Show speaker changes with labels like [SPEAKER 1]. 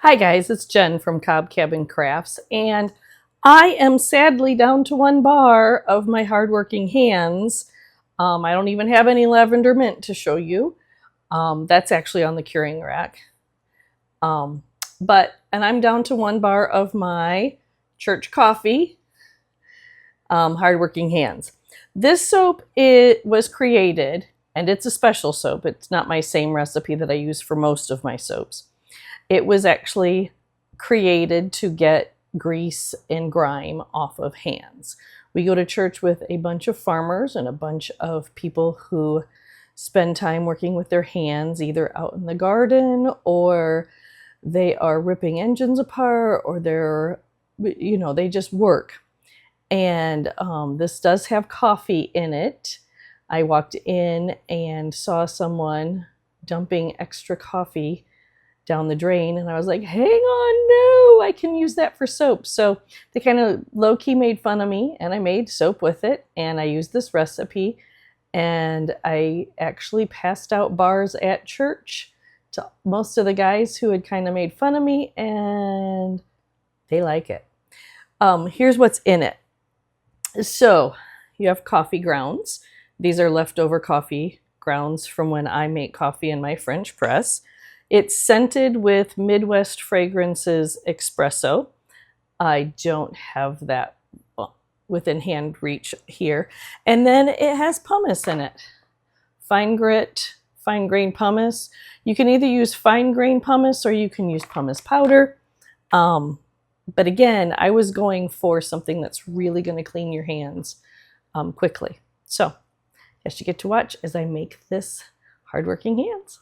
[SPEAKER 1] Hi guys, it's Jen from Cobb Cabin Crafts, and I am sadly down to one bar of my hardworking hands. I don't even have any lavender mint to show you. That's actually on the curing rack. And I'm down to one bar of my church coffee, hardworking hands. This soap, it was created, and it's a special soap. It's not my same recipe that I use for most of my soaps. It was actually created to get grease and grime off of hands. We go to church with a bunch of farmers and a bunch of people who spend time working with their hands, either out in the garden or they are ripping engines apart, or they just work. And this does have coffee in it. I walked in and saw someone dumping extra coffee down the drain, and I was like, hang on, no, I can use that for soap. So they kind of low-key made fun of me, and I made soap with it, and I used this recipe, and I actually passed out bars at church to most of the guys who had kind of made fun of me, and they like it. Here's what's in it. So you have coffee grounds. These are leftover coffee grounds from when I make coffee in my French press. It's scented with Midwest Fragrances espresso. I don't have that within hand reach here. And then it has pumice in it. Fine grit, fine grain pumice. You can either use fine grain pumice or you can use pumice powder. But again, I was going for something that's really going to clean your hands quickly. So, yes, you get to watch as I make this hardworking hands.